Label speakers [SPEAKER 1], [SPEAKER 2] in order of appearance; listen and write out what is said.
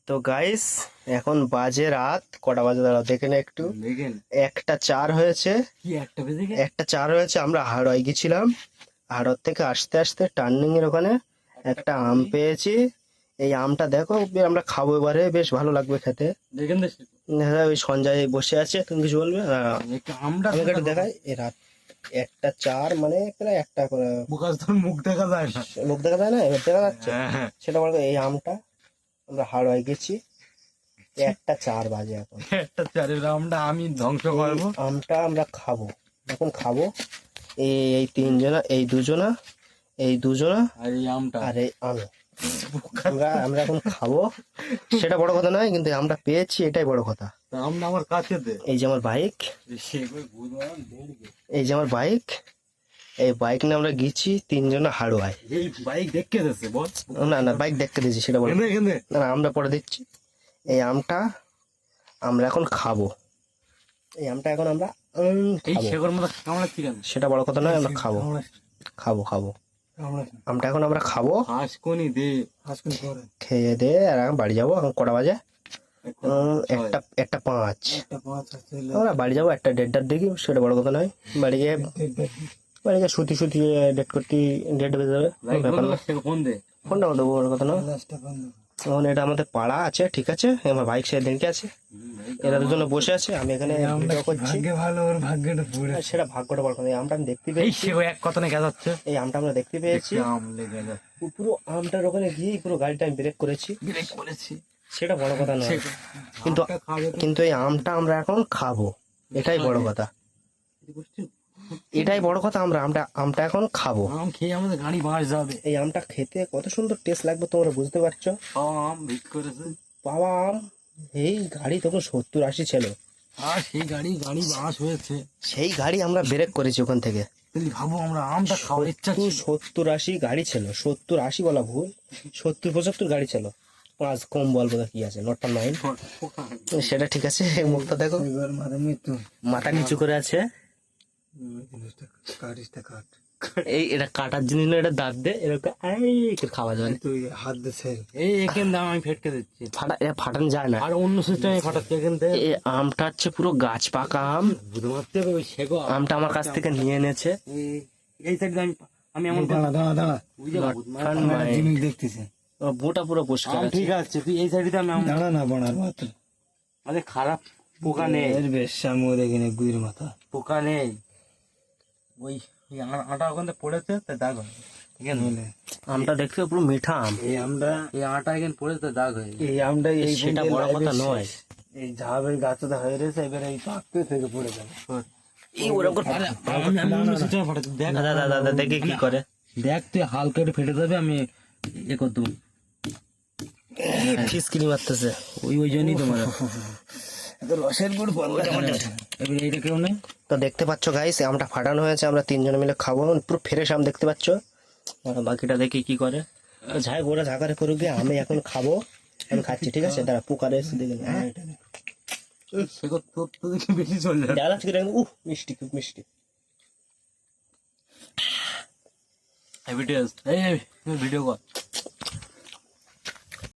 [SPEAKER 1] তো গাইস, এখন বাজে রাত কটা বাজে দাঁড়াও দেখে না একটু।
[SPEAKER 2] দেখেন
[SPEAKER 1] 1টা 4 হয়েছে।
[SPEAKER 2] কি একটা বেজে গেছে।
[SPEAKER 1] 1টা 4 হয়েছে। আমরা হাড়োয় গেছিলাম। হাড়োর থেকে আসতে আসতে টার্নিং এর ওখানে একটা আম পেয়েছি। এই আমটা দেখো, আমরা খাবো এবারে, বেশ ভালো লাগবে খেতে।
[SPEAKER 2] দেখেন তো
[SPEAKER 1] হ্যাঁ, ওই সঞ্জয় বসে আছে। তুমি কিছু বলবে?
[SPEAKER 2] একটু আমরা
[SPEAKER 1] আমি একটু দেখাই। এই রাত 1টা 4 মানে প্রায় একটা করে
[SPEAKER 2] মুখাস তোর মুখ দেখা যায় না।
[SPEAKER 1] লোক দেখা যায় না, এবার দেখা যাচ্ছে।
[SPEAKER 2] হ্যাঁ
[SPEAKER 1] সেটা বলবো, এই আমটা আমরা হাড়োয় গেছি। 1টা 4 বাজে এখন।
[SPEAKER 2] একটা চারের আমটা আমি ধ্বংস করবো।
[SPEAKER 1] আমটা আমরা খাবো, এখন খাবো। এই তিনজনা, এই দুজনা, এই দুজনা
[SPEAKER 2] আর এই আমটা
[SPEAKER 1] আর এই আমি, আমরা এখন খাবো। সেটা বড় কথা নয়, কিন্তু আমরা পেয়েছি, এটাই বড় কথা।
[SPEAKER 2] আমটা আমার কাছে দে।
[SPEAKER 1] এই যে আমার বাইক,
[SPEAKER 2] সে কই বুঝলাম দেড়
[SPEAKER 1] এই যে আমার বাইক, এই বাইক নিয়ে আমরা গেছি তিনজনা হাড়োয়ায়।
[SPEAKER 2] এই বাইক দেখকে দিচ্ছে বল।
[SPEAKER 1] না না, বাইক দেখতে দিয়েছি, সেটা বলো।
[SPEAKER 2] এখানে এখানে
[SPEAKER 1] না না, আমরা পরে দিচ্ছি। এই আমটা আমরা এখন খাবো। এই আমটা এখন আমরা
[SPEAKER 2] এই
[SPEAKER 1] খাবো।
[SPEAKER 2] শেখর মতো কামড়াচ্ছি কেন?
[SPEAKER 1] সেটা বড় কথা নয়, আমরা খাবো খাবো খাবো। আমটা এখন আমরা খাবো।
[SPEAKER 2] হাঁসকনি দে, হাঁসকনি করে
[SPEAKER 1] খেয়ে দে আর এখন বাড়ি যাবো। এখন কটা বাজে? 1টা 5। আমরা বাড়ি যাবো 1টা 1:30টার দিকে, সেটা বড় কথা নয়। বাড়ি গিয়ে শুতি ডেট করতে, ডেট বেজে যাবে, কোনো ব্যাপার না।
[SPEAKER 2] ফোন দে।
[SPEAKER 1] ফোনটা দেবো, বড় কথা নয়। এখন এটা আমাদের পাড়া আছে, ঠিক আছে। আমার বাইক সে দিনকে আছে, এরা দুজনে বসে আছে, আমি এখানে ভিডিও করছি।
[SPEAKER 2] ভালো, ওর ভাগ্যটা পুরো।
[SPEAKER 1] আর সেটা ভাগ্যটা বড় কথা। এই আমটা আমি দেখতে
[SPEAKER 2] এই
[SPEAKER 1] পেয়েছি,
[SPEAKER 2] সে এক কথা না গেছে।
[SPEAKER 1] এই আমটা আমরা দেখতে পেয়েছি।
[SPEAKER 2] আম লেগে গেছে।
[SPEAKER 1] পুরো আমটার ওখানে গিয়ে পুরো গাড়িটা আমি ব্রেক করেছি,
[SPEAKER 2] ব্রেক করেছি।
[SPEAKER 1] সেটা বড় কথা নয়। কিন্তু কিন্তু এই আমটা আমরা এখন খাবো, এটাই বড় কথা, এটাই বড় কথা। আমটা এখন খাবো।
[SPEAKER 2] আম খেয়ে আমাদের গাড়ি বাস যাবে।
[SPEAKER 1] এই আমটা খেতে কত সুন্দর টেস্ট লাগবে, তোমরা বুঝতে পারছো।
[SPEAKER 2] আম ভিক করেছে।
[SPEAKER 1] বাবা আম, এই গাড়ি তখন 70-80 ছিল,
[SPEAKER 2] আর সেই গাড়ি বাস হয়েছে।
[SPEAKER 1] সেই গাড়ি আমরা ব্রেক করেছি ওখান থেকে।
[SPEAKER 2] তুমি ভাবো আমরা আমটা খাওয়ার ইচ্ছা ছিল।
[SPEAKER 1] 70-80 গাড়ি ছিল, 70-80 বলা ভুল, 70-75 গাড়ি ছিল। 5 কম বলবো কি আছে, নটটা 9। সেটা ঠিক আছে। মুখটা দেখো, মাথা নিচু করে আছে। এই এটা কাটার জিনিস না, এটা দাঁত দে এরকম খাওয়া যায় না।
[SPEAKER 2] তুই হাত দিছে এই এখান দাম আমি ফেটকে দিচ্ছি।
[SPEAKER 1] ফাটানো যায় না,
[SPEAKER 2] আর অন্য সিস্টেমে ফাটাচ্ছি এখান থেকে।
[SPEAKER 1] এই আমটা হচ্ছে পুরো গাছ পাকা আম।
[SPEAKER 2] বুঝতে পারতে হবে ওই শেখো
[SPEAKER 1] আমটা আমার কাছ থেকে নিয়ে এনেছে।
[SPEAKER 2] এই সাইডে আমি এমন দাঁড়া জিনিস দেখতেছি।
[SPEAKER 1] বোটা পুরো পরিষ্কার আছে।
[SPEAKER 2] ঠিক আছে, তুই এই সাইডে আমি দাঁড়া না বনার মাত্র। আরে খারাপ পোকা নেই, এর বেশ সামনে দেখিনি গুইর মাথা পোকা নেই। ওই আটা ওখান থেকে পড়েছে তাই দাগ হয়। ঠিক আছে,
[SPEAKER 1] আমটা দেখতে পুরো মিঠা আম।
[SPEAKER 2] এই আমরা এই আটা এখানে পড়েছে দাগ হয়। এই আমরা এই
[SPEAKER 1] সেটা বড় কথা নয়।
[SPEAKER 2] এই ঝাবের গাছটা হয়ে রয়েছে, এবার এই পাকতে থেকে পড়ে যাবে।
[SPEAKER 1] এই ওরকম দাদা দেখে কি করে
[SPEAKER 2] দেখ, তুই হালকা একটু ফেটে যাবে, আমি এ করতে
[SPEAKER 1] ফিসকিরি মারতেছে।
[SPEAKER 2] ওই জন্যই তোমার রসের গুড় এবার এইটা কেউ নেই।
[SPEAKER 1] তো দেখতে পাচ্ছ গাইস, আমটা ফাটানো হয়েছে, আমরা তিনজনে মিলে খাবো। পুরো ফ্রেশ আম দেখতে পাচ্ছ। বাকিটা দেখি কি করে। ঝাই গোড়া ঝাঁকারে করুক গিয়ে, আমি এখন খাবো। আমি খাচ্ছি, ঠিক আছে। দাঁড়া, পোকারে এসে দেখে
[SPEAKER 2] বেশি চলে যায়।
[SPEAKER 1] মিষ্টি, খুব মিষ্টি।
[SPEAKER 2] ভিডিও কর।